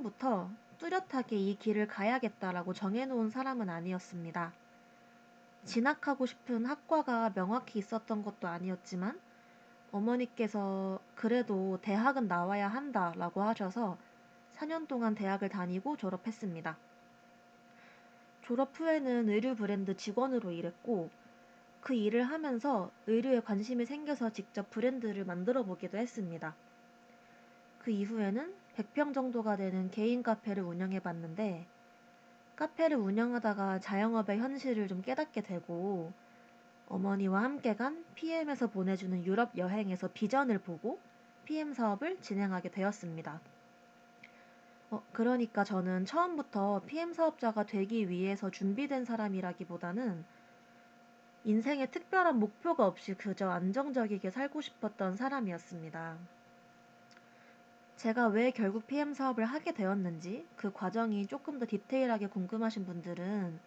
처음부터 뚜렷하게 이 길을 가야겠다라고 정해놓은 사람은 아니었습니다. 진학하고 싶은 학과가 명확히 있었던 것도 아니었지만 어머니께서 그래도 대학은 나와야 한다라고 하셔서 4년 동안 대학을 다니고 졸업했습니다. 졸업 후에는 의류 브랜드 직원으로 일했고 그 일을 하면서 의류에 관심이 생겨서 직접 브랜드를 만들어 보기도 했습니다. 그 이후에는 100평 정도가 되는 개인 카페를 운영해 봤는데 카페를 운영하다가 자영업의 현실을 좀 깨닫게 되고 어머니와 함께 간 PM에서 보내주는 유럽 여행에서 비전을 보고 PM 사업을 진행하게 되었습니다. 그러니까 저는 처음부터 PM 사업자가 되기 위해서 준비된 사람이라기보다는 인생에 특별한 목표가 없이 그저 안정적이게 살고 싶었던 사람이었습니다. 제가 왜 결국 PM 사업을 하게 되었는지 그 과정이 조금 더 디테일하게 궁금하신 분들은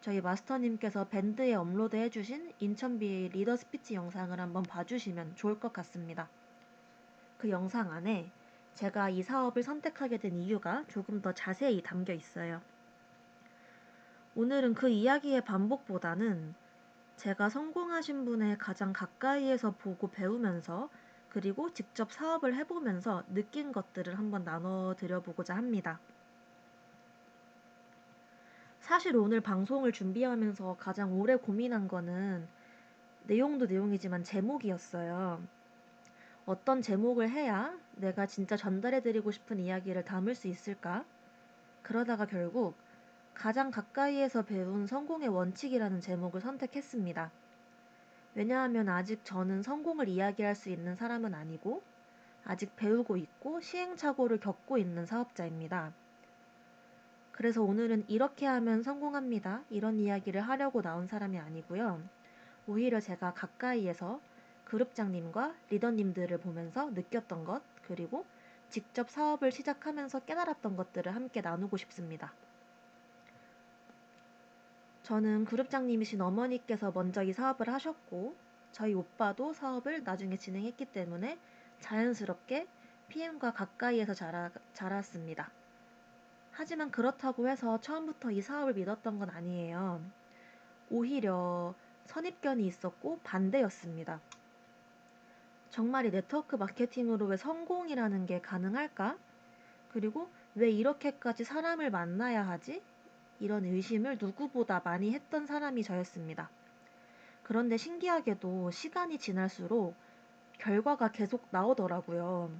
저희 마스터님께서 밴드에 업로드 해주신 인천비의 리더 스피치 영상을 한번 봐주시면 좋을 것 같습니다. 그 영상 안에 제가 이 사업을 선택하게 된 이유가 조금 더 자세히 담겨 있어요. 오늘은 그 이야기의 반복보다는 제가 성공하신 분의 가장 가까이에서 보고 배우면서 그리고 직접 사업을 해보면서 느낀 것들을 한번 나눠드려보고자 합니다. 사실 오늘 방송을 준비하면서 가장 오래 고민한 거는 내용도 내용이지만 제목이었어요. 어떤 제목을 해야 내가 진짜 전달해드리고 싶은 이야기를 담을 수 있을까? 그러다가 결국 가장 가까이에서 배운 성공의 원칙이라는 제목을 선택했습니다. 왜냐하면 아직 저는 성공을 이야기할 수 있는 사람은 아니고 아직 배우고 있고 시행착오를 겪고 있는 사업자입니다. 그래서 오늘은 이렇게 하면 성공합니다. 이런 이야기를 하려고 나온 사람이 아니고요. 오히려 제가 가까이에서 그룹장님과 리더님들을 보면서 느꼈던 것, 그리고 직접 사업을 시작하면서 깨달았던 것들을 함께 나누고 싶습니다. 저는 그룹장님이신 어머니께서 먼저 이 사업을 하셨고 저희 오빠도 사업을 나중에 진행했기 때문에 자연스럽게 PM과 가까이에서 자랐습니다. 하지만 그렇다고 해서 처음부터 이 사업을 믿었던 건 아니에요. 오히려 선입견이 있었고 반대였습니다. 정말 이 네트워크 마케팅으로 왜 성공이라는 게 가능할까? 그리고 왜 이렇게까지 사람을 만나야 하지? 이런 의심을 누구보다 많이 했던 사람이 저였습니다. 그런데 신기하게도 시간이 지날수록 결과가 계속 나오더라고요.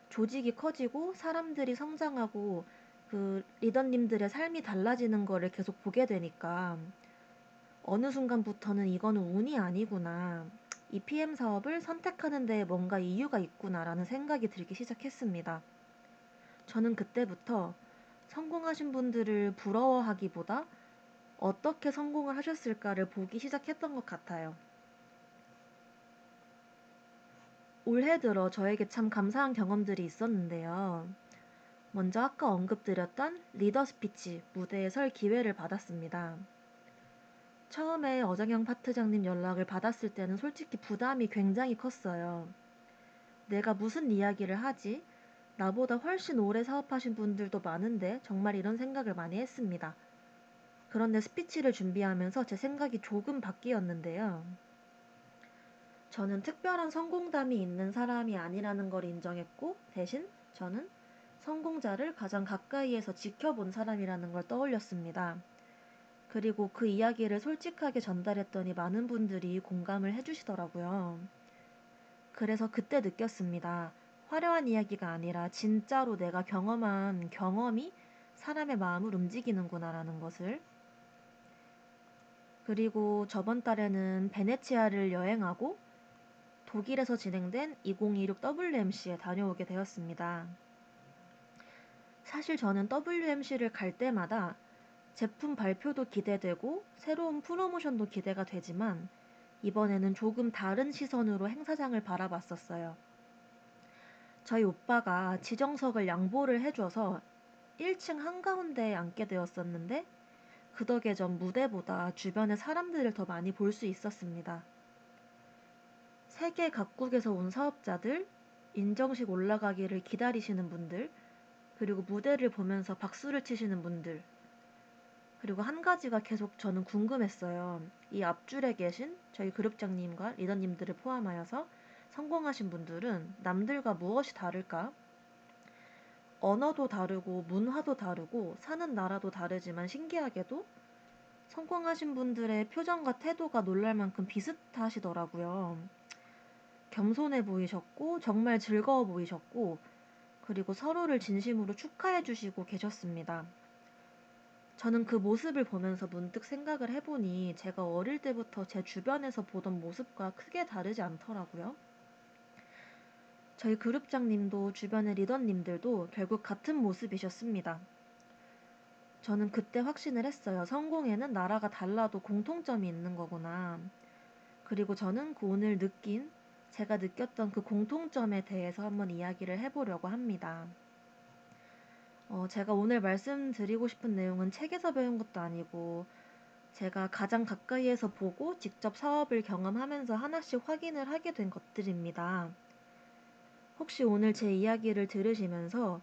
조직이 커지고 사람들이 성장하고 그 리더님들의 삶이 달라지는 거를 계속 보게 되니까 어느 순간부터는 이거는 운이 아니구나. 이 PM 사업을 선택하는 데에 뭔가 이유가 있구나라는 생각이 들기 시작했습니다. 저는 그때부터 성공하신 분들을 부러워하기보다 어떻게 성공을 하셨을까를 보기 시작했던 것 같아요. 올해 들어 저에게 참 감사한 경험들이 있었는데요. 먼저 아까 언급드렸던 리더 스피치 무대에 설 기회를 받았습니다. 처음에 어정영 파트장님 연락을 받았을 때는 솔직히 부담이 굉장히 컸어요. 내가 무슨 이야기를 하지? 나보다 훨씬 오래 사업하신 분들도 많은데 정말 이런 생각을 많이 했습니다. 그런데 스피치를 준비하면서 제 생각이 조금 바뀌었는데요. 저는 특별한 성공담이 있는 사람이 아니라는 걸 인정했고 대신 저는 성공자를 가장 가까이에서 지켜본 사람이라는 걸 떠올렸습니다. 그리고 그 이야기를 솔직하게 전달했더니 많은 분들이 공감을 해주시더라고요. 그래서 그때 느꼈습니다. 화려한 이야기가 아니라 진짜로 내가 경험한 경험이 사람의 마음을 움직이는구나라는 것을. 그리고 저번 달에는 베네치아를 여행하고 독일에서 진행된 2026 WMC에 다녀오게 되었습니다. 사실 저는 WMC를 갈 때마다 제품 발표도 기대되고 새로운 프로모션도 기대가 되지만 이번에는 조금 다른 시선으로 행사장을 바라봤었어요. 저희 오빠가 지정석을 양보를 해줘서 1층 한가운데에 앉게 되었었는데 그 덕에 전 무대보다 주변의 사람들을 더 많이 볼 수 있었습니다. 세계 각국에서 온 사업자들, 인정식 올라가기를 기다리시는 분들, 그리고 무대를 보면서 박수를 치시는 분들, 그리고 한 가지가 계속 저는 궁금했어요. 이 앞줄에 계신 저희 그룹장님과 리더님들을 포함하여서 성공하신 분들은 남들과 무엇이 다를까? 언어도 다르고 문화도 다르고 사는 나라도 다르지만 신기하게도 성공하신 분들의 표정과 태도가 놀랄 만큼 비슷하시더라고요. 겸손해 보이셨고 정말 즐거워 보이셨고 그리고 서로를 진심으로 축하해 주시고 계셨습니다. 저는 그 모습을 보면서 문득 생각을 해보니 제가 어릴 때부터 제 주변에서 보던 모습과 크게 다르지 않더라고요. 저희 그룹장님도 주변의 리더님들도 결국 같은 모습이셨습니다. 저는 그때 확신을 했어요. 성공에는 나라가 달라도 공통점이 있는 거구나. 그리고 저는 그 오늘 제가 느꼈던 그 공통점에 대해서 한번 이야기를 해보려고 합니다. 제가 오늘 말씀드리고 싶은 내용은 책에서 배운 것도 아니고 제가 가장 가까이에서 보고 직접 사업을 경험하면서 하나씩 확인을 하게 된 것들입니다. 혹시 오늘 제 이야기를 들으시면서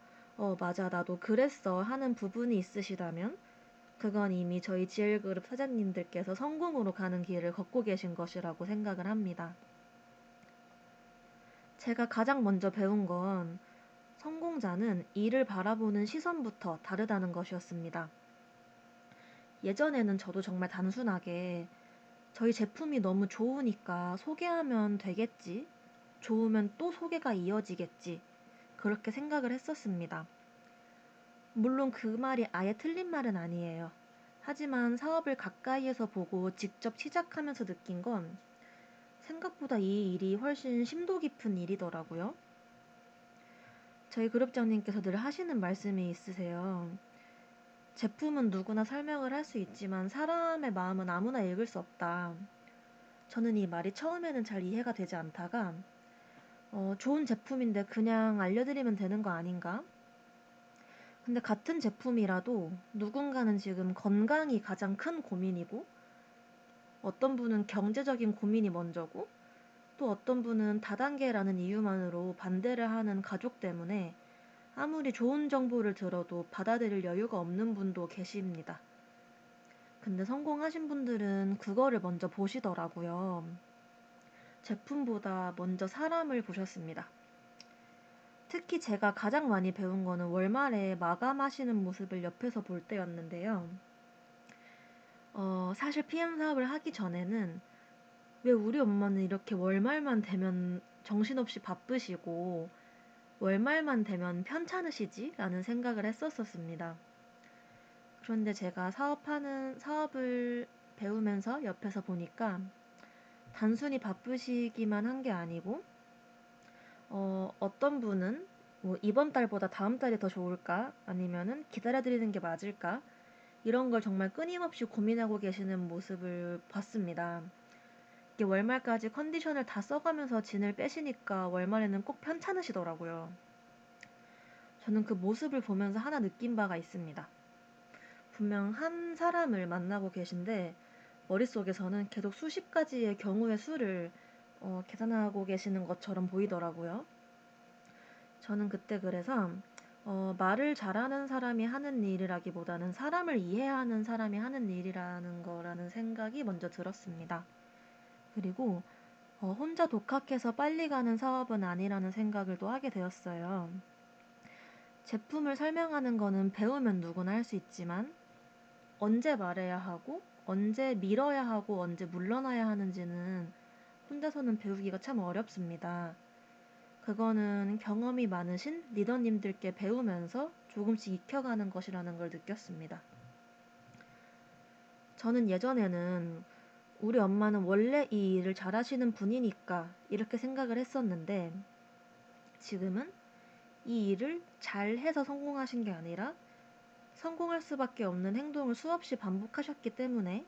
맞아, 나도 그랬어 하는 부분이 있으시다면 그건 이미 저희 GL그룹 사장님들께서 성공으로 가는 길을 걷고 계신 것이라고 생각을 합니다. 제가 가장 먼저 배운 건 성공자는 일을 바라보는 시선부터 다르다는 것이었습니다. 예전에는 저도 정말 단순하게 저희 제품이 너무 좋으니까 소개하면 되겠지, 좋으면 또 소개가 이어지겠지, 그렇게 생각을 했었습니다. 물론 그 말이 아예 틀린 말은 아니에요. 하지만 사업을 가까이에서 보고 직접 시작하면서 느낀 건 생각보다 이 일이 훨씬 심도 깊은 일이더라고요. 저희 그룹장님께서 늘 하시는 말씀이 있으세요. 제품은 누구나 설명을 할 수 있지만 사람의 마음은 아무나 읽을 수 없다. 저는 이 말이 처음에는 잘 이해가 되지 않다가 좋은 제품인데 그냥 알려드리면 되는 거 아닌가? 근데 같은 제품이라도 누군가는 지금 건강이 가장 큰 고민이고 어떤 분은 경제적인 고민이 먼저고 또 어떤 분은 다단계라는 이유만으로 반대를 하는 가족 때문에 아무리 좋은 정보를 들어도 받아들일 여유가 없는 분도 계십니다. 근데 성공하신 분들은 그거를 먼저 보시더라고요. 제품보다 먼저 사람을 보셨습니다. 특히 제가 가장 많이 배운 거는 월말에 마감하시는 모습을 옆에서 볼 때였는데요. 사실 PM 사업을 하기 전에는 왜 우리 엄마는 이렇게 월말만 되면 정신없이 바쁘시고 월말만 되면 편찮으시지? 라는 생각을 했었습니다. 그런데 제가 사업을 배우면서 옆에서 보니까 단순히 바쁘시기만 한 게 아니고 어떤 분은 뭐 이번 달보다 다음 달이 더 좋을까? 아니면은 기다려드리는 게 맞을까? 이런 걸 정말 끊임없이 고민하고 계시는 모습을 봤습니다. 이게 월말까지 컨디션을 다 써가면서 진을 빼시니까 월말에는 꼭 편찮으시더라고요. 저는 그 모습을 보면서 하나 느낀 바가 있습니다. 분명 한 사람을 만나고 계신데 머릿속에서는 계속 수십 가지의 경우의 수를 계산하고 계시는 것처럼 보이더라고요. 저는 그때 그래서 말을 잘하는 사람이 하는 일이라기보다는 사람을 이해하는 사람이 하는 일이라는 거라는 생각이 먼저 들었습니다. 그리고 혼자 독학해서 빨리 가는 사업은 아니라는 생각을 또 하게 되었어요. 제품을 설명하는 거는 배우면 누구나 할 수 있지만 언제 말해야 하고 언제 밀어야 하고 언제 물러나야 하는지는 혼자서는 배우기가 참 어렵습니다. 그거는 경험이 많으신 리더님들께 배우면서 조금씩 익혀가는 것이라는 걸 느꼈습니다. 저는 예전에는 우리 엄마는 원래 이 일을 잘하시는 분이니까 이렇게 생각을 했었는데 지금은 이 일을 잘해서 성공하신 게 아니라 성공할 수밖에 없는 행동을 수없이 반복하셨기 때문에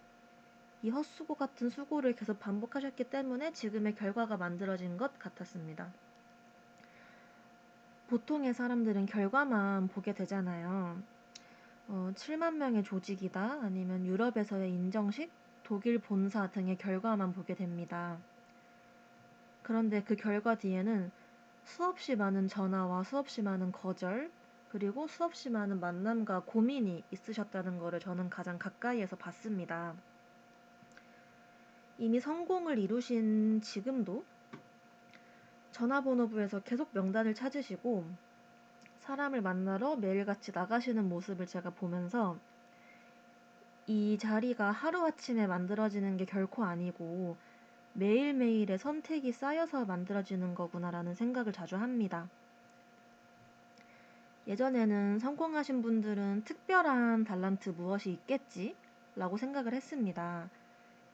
이 헛수고 같은 수고를 계속 반복하셨기 때문에 지금의 결과가 만들어진 것 같았습니다. 보통의 사람들은 결과만 보게 되잖아요. 7만 명의 조직이다 아니면 유럽에서의 인정식, 독일 본사 등의 결과만 보게 됩니다. 그런데 그 결과 뒤에는 수없이 많은 전화와 수없이 많은 거절, 그리고 수없이 많은 만남과 고민이 있으셨다는 것을 저는 가장 가까이에서 봤습니다. 이미 성공을 이루신 지금도 전화번호부에서 계속 명단을 찾으시고 사람을 만나러 매일같이 나가시는 모습을 제가 보면서 이 자리가 하루아침에 만들어지는 게 결코 아니고 매일매일의 선택이 쌓여서 만들어지는 거구나라는 생각을 자주 합니다. 예전에는 성공하신 분들은 특별한 달란트 무엇이 있겠지? 라고 생각을 했습니다.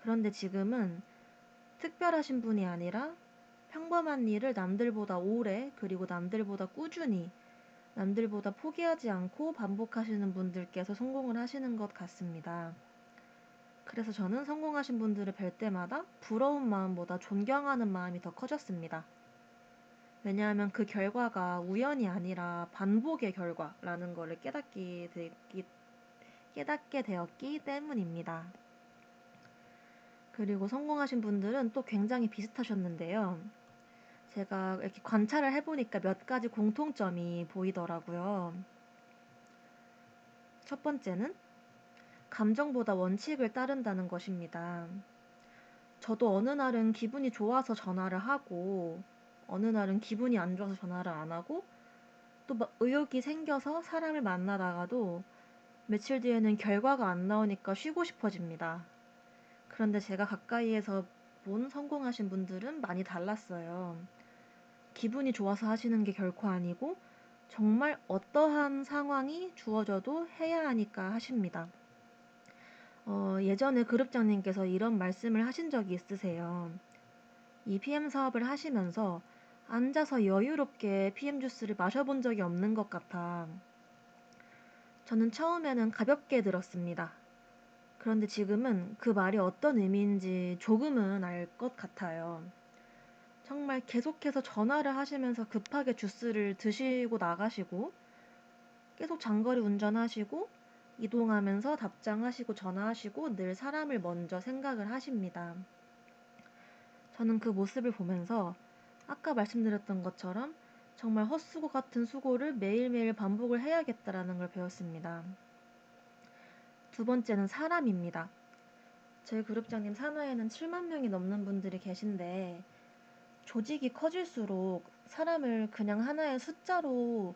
그런데 지금은 특별하신 분이 아니라 평범한 일을 남들보다 오래 그리고 남들보다 꾸준히 남들보다 포기하지 않고 반복하시는 분들께서 성공을 하시는 것 같습니다. 그래서 저는 성공하신 분들을 뵐 때마다 부러운 마음보다 존경하는 마음이 더 커졌습니다. 왜냐하면 그 결과가 우연이 아니라 반복의 결과라는 것을 깨닫게 되었기 때문입니다. 그리고 성공하신 분들은 또 굉장히 비슷하셨는데요. 제가 이렇게 관찰을 해보니까 몇 가지 공통점이 보이더라고요. 첫 번째는 감정보다 원칙을 따른다는 것입니다. 저도 어느 날은 기분이 좋아서 전화를 하고 어느 날은 기분이 안 좋아서 전화를 안 하고 또 의욕이 생겨서 사람을 만나다가도 며칠 뒤에는 결과가 안 나오니까 쉬고 싶어집니다. 그런데 제가 가까이에서 본 성공하신 분들은 많이 달랐어요. 기분이 좋아서 하시는 게 결코 아니고 정말 어떠한 상황이 주어져도 해야 하니까 하십니다. 예전에 그룹장님께서 이런 말씀을 하신 적이 있으세요. 이 PM 사업을 하시면서 앉아서 여유롭게 PM 주스를 마셔본 적이 없는 것 같아. 저는 처음에는 가볍게 들었습니다. 그런데 지금은 그 말이 어떤 의미인지 조금은 알 것 같아요. 정말 계속해서 전화를 하시면서 급하게 주스를 드시고 나가시고 계속 장거리 운전하시고 이동하면서 답장하시고 전화하시고 늘 사람을 먼저 생각을 하십니다. 저는 그 모습을 보면서 아까 말씀드렸던 것처럼 정말 헛수고 같은 수고를 매일매일 반복을 해야겠다라는 걸 배웠습니다. 두 번째는 사람입니다. 저희 그룹장님 산하에는 7만 명이 넘는 분들이 계신데 조직이 커질수록 사람을 그냥 하나의 숫자로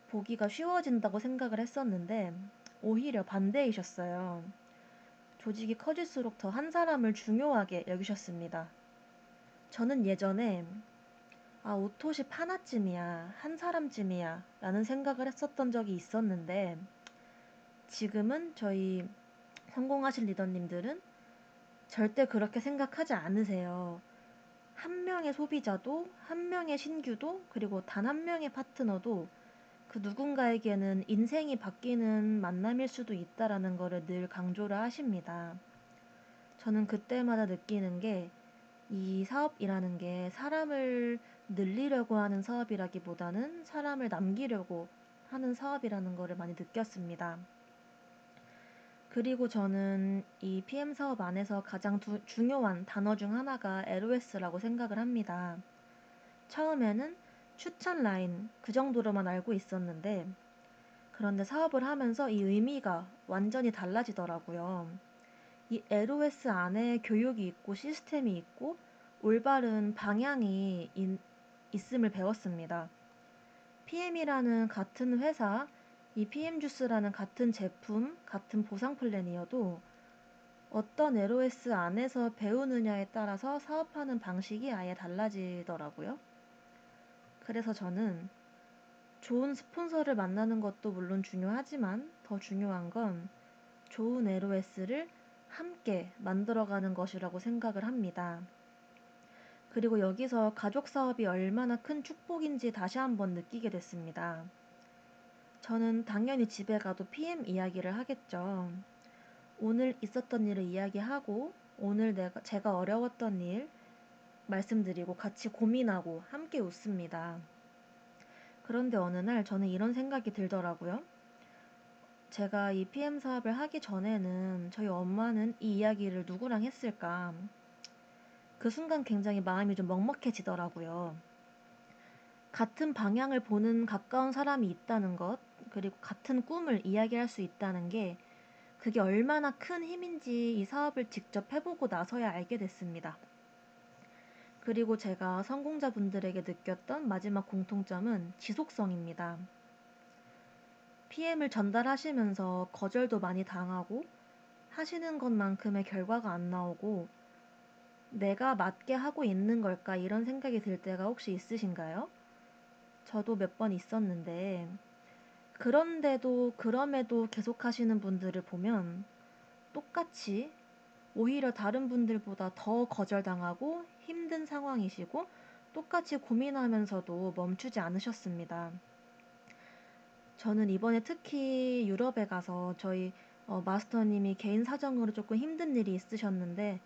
보기가 쉬워진다고 생각을 했었는데 오히려 반대이셨어요. 조직이 커질수록 더 한 사람을 중요하게 여기셨습니다. 저는 예전에 오토시 하나쯤이야, 한 사람쯤이야 라는 생각을 했었던 적이 있었는데 지금은 저희 성공하신 리더님들은 절대 그렇게 생각하지 않으세요. 한 명의 소비자도, 한 명의 신규도, 그리고 단 한 명의 파트너도 그 누군가에게는 인생이 바뀌는 만남일 수도 있다라는 거를 늘 강조를 하십니다. 저는 그때마다 느끼는 게 이 사업이라는 게 사람을 늘리려고 하는 사업이라기보다는 사람을 남기려고 하는 사업이라는 거를 많이 느꼈습니다. 그리고 저는 이 PM 사업 안에서 가장 중요한 단어 중 하나가 LOS라고 생각을 합니다. 처음에는 추천 라인 그 정도로만 알고 있었는데 그런데 사업을 하면서 이 의미가 완전히 달라지더라고요. 이 LOS 안에 교육이 있고 시스템이 있고 올바른 방향이 있음을 배웠습니다. PM이라는 같은 회사, 이 PM 주스라는 같은 제품, 같은 보상 플랜이어도 어떤 LOS 안에서 배우느냐에 따라서 사업하는 방식이 아예 달라지더라고요. 그래서 저는 좋은 스폰서를 만나는 것도 물론 중요하지만 더 중요한 건 좋은 LOS를 함께 만들어가는 것이라고 생각을 합니다. 그리고 여기서 가족 사업이 얼마나 큰 축복인지 다시 한번 느끼게 됐습니다. 저는 당연히 집에 가도 PM 이야기를 하겠죠. 오늘 있었던 일을 이야기하고 오늘 제가 어려웠던 일 말씀드리고 같이 고민하고 함께 웃습니다. 그런데 어느 날 저는 이런 생각이 들더라고요. 제가 이 PM 사업을 하기 전에는 저희 엄마는 이 이야기를 누구랑 했을까? 그 순간 굉장히 마음이 좀 먹먹해지더라고요. 같은 방향을 보는 가까운 사람이 있다는 것, 그리고 같은 꿈을 이야기할 수 있다는 게 그게 얼마나 큰 힘인지 이 사업을 직접 해보고 나서야 알게 됐습니다. 그리고 제가 성공자분들에게 느꼈던 마지막 공통점은 지속성입니다. PM을 전달하시면서 거절도 많이 당하고 하시는 것만큼의 결과가 안 나오고 내가 맞게 하고 있는 걸까 이런 생각이 들 때가 혹시 있으신가요? 저도 몇 번 있었는데 그럼에도 계속 하시는 분들을 보면 똑같이 오히려 다른 분들보다 더 거절당하고 힘든 상황이시고 똑같이 고민하면서도 멈추지 않으셨습니다. 저는 이번에 특히 유럽에 가서 저희 마스터님이 개인 사정으로 조금 힘든 일이 있으셨는데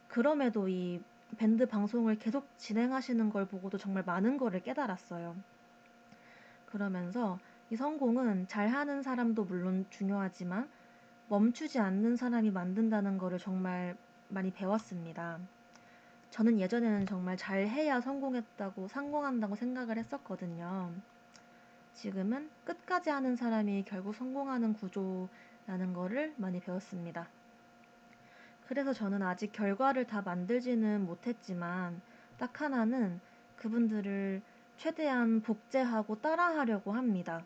그럼에도 이 밴드 방송을 계속 진행하시는 걸 보고도 정말 많은 거를 깨달았어요. 그러면서 이 성공은 잘하는 사람도 물론 중요하지만 멈추지 않는 사람이 만든다는 거를 정말 많이 배웠습니다. 저는 예전에는 정말 잘해야 성공한다고 생각을 했었거든요. 지금은 끝까지 하는 사람이 결국 성공하는 구조라는 거를 많이 배웠습니다. 그래서 저는 아직 결과를 다 만들지는 못했지만 딱 하나는 그분들을 최대한 복제하고 따라하려고 합니다.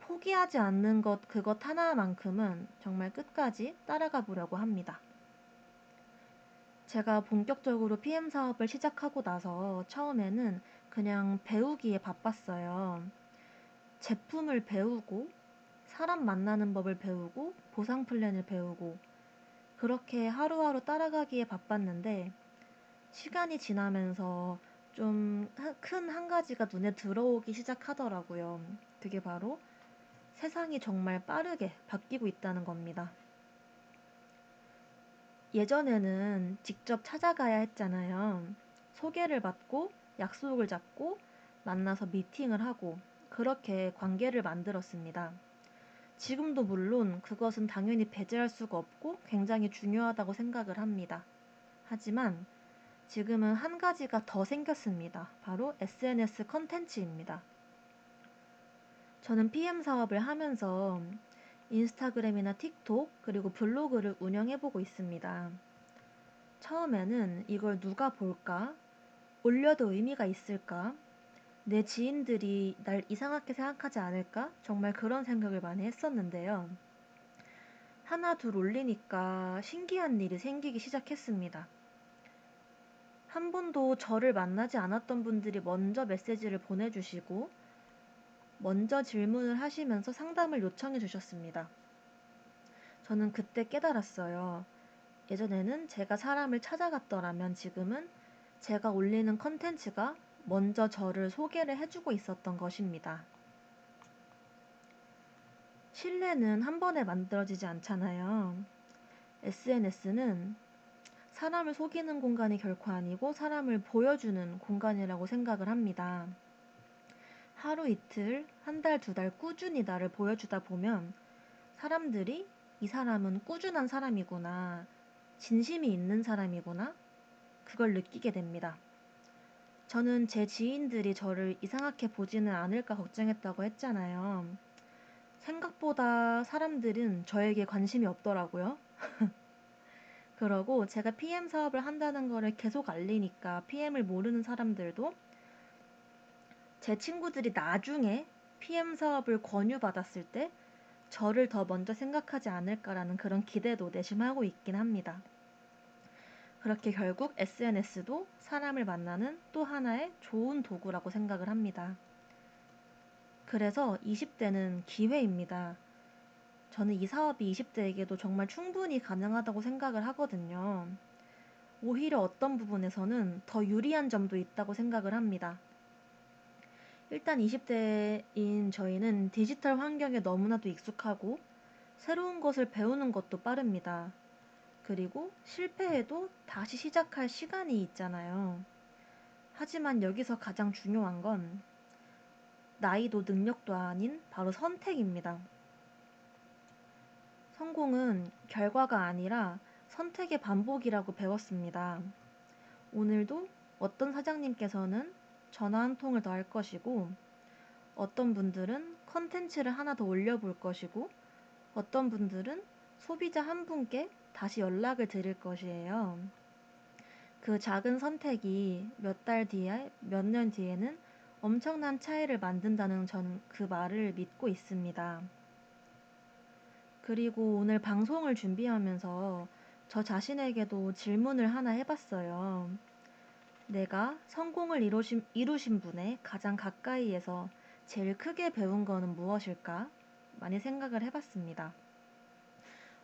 포기하지 않는 그것 하나만큼은 정말 끝까지 따라가 보려고 합니다. 제가 본격적으로 PM 사업을 시작하고 나서 처음에는 그냥 배우기에 바빴어요. 제품을 배우고, 사람 만나는 법을 배우고, 보상 플랜을 배우고, 그렇게 하루하루 따라가기에 바빴는데, 시간이 지나면서 좀 큰 한 가지가 눈에 들어오기 시작하더라고요. 그게 바로 세상이 정말 빠르게 바뀌고 있다는 겁니다. 예전에는 직접 찾아가야 했잖아요. 소개를 받고 약속을 잡고 만나서 미팅을 하고 그렇게 관계를 만들었습니다. 지금도 물론 그것은 당연히 배제할 수가 없고 굉장히 중요하다고 생각을 합니다. 하지만 지금은 한 가지가 더 생겼습니다. 바로 SNS 컨텐츠입니다. 저는 PM 사업을 하면서 인스타그램이나 틱톡 그리고 블로그를 운영해보고 있습니다. 처음에는 이걸 누가 볼까? 올려도 의미가 있을까? 내 지인들이 날 이상하게 생각하지 않을까? 정말 그런 생각을 많이 했었는데요. 하나 둘 올리니까 신기한 일이 생기기 시작했습니다. 한 번도 저를 만나지 않았던 분들이 먼저 메시지를 보내주시고 먼저 질문을 하시면서 상담을 요청해 주셨습니다. 저는 그때 깨달았어요. 예전에는 제가 사람을 찾아갔더라면 지금은 제가 올리는 컨텐츠가 먼저 저를 소개를 해주고 있었던 것입니다. 신뢰는 한 번에 만들어지지 않잖아요. SNS는 사람을 속이는 공간이 결코 아니고 사람을 보여주는 공간이라고 생각을 합니다. 하루 이틀, 한 달, 두 달 꾸준히 나를 보여주다 보면 사람들이 이 사람은 꾸준한 사람이구나, 진심이 있는 사람이구나, 그걸 느끼게 됩니다. 저는 제 지인들이 저를 이상하게 보지는 않을까 걱정했다고 했잖아요. 생각보다 사람들은 저에게 관심이 없더라고요. 그러고 제가 PM 사업을 한다는 거를 계속 알리니까 PM을 모르는 사람들도 제 친구들이 나중에 PM 사업을 권유받았을 때 저를 더 먼저 생각하지 않을까라는 그런 기대도 내심하고 있긴 합니다. 그렇게 결국 SNS도 사람을 만나는 또 하나의 좋은 도구라고 생각을 합니다. 그래서 20대는 기회입니다. 저는 이 사업이 20대에게도 정말 충분히 가능하다고 생각을 하거든요. 오히려 어떤 부분에서는 더 유리한 점도 있다고 생각을 합니다. 일단 20대인 저희는 디지털 환경에 너무나도 익숙하고 새로운 것을 배우는 것도 빠릅니다. 그리고 실패해도 다시 시작할 시간이 있잖아요. 하지만 여기서 가장 중요한 건 나이도 능력도 아닌 바로 선택입니다. 성공은 결과가 아니라 선택의 반복이라고 배웠습니다. 오늘도 어떤 사장님께서는 전화 한 통을 더 할 것이고 어떤 분들은 컨텐츠를 하나 더 올려볼 것이고, 어떤 분들은 소비자 한 분께 다시 연락을 드릴 것이에요. 그 작은 선택이 몇 달 뒤에, 몇 년 뒤에는 엄청난 차이를 만든다는 저는 그 말을 믿고 있습니다. 그리고 오늘 방송을 준비하면서 저 자신에게도 질문을 하나 해봤어요. 내가 성공을 이루신 분의 가장 가까이에서 제일 크게 배운 거는 무엇일까? 많이 생각을 해봤습니다.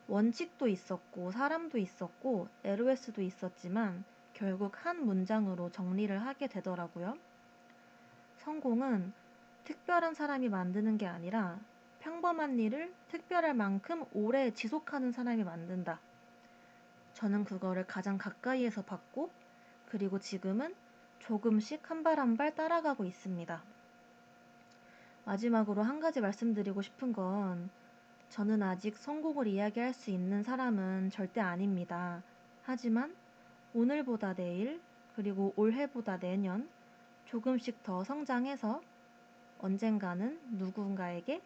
원칙도 있었고, 사람도 있었고, LOS도 있었지만, 결국 한 문장으로 정리를 하게 되더라고요. 성공은 특별한 사람이 만드는 게 아니라 평범한 일을 특별할 만큼 오래 지속하는 사람이 만든다. 저는 그거를 가장 가까이에서 봤고, 그리고 지금은 조금씩 한 발 한 발 따라가고 있습니다. 마지막으로 한 가지 말씀드리고 싶은 건 저는 아직 성공을 이야기할 수 있는 사람은 절대 아닙니다. 하지만 오늘보다 내일, 그리고 올해보다 내년 조금씩 더 성장해서 언젠가는 누군가에게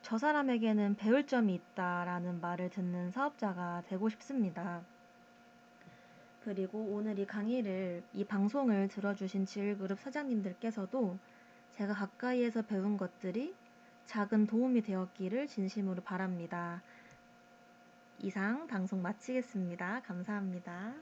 저 사람에게는 배울 점이 있다라는 말을 듣는 사업자가 되고 싶습니다. 그리고 오늘 이 방송을 들어주신 지일그룹 사장님들께서도 제가 가까이에서 배운 것들이 작은 도움이 되었기를 진심으로 바랍니다. 이상 방송 마치겠습니다. 감사합니다.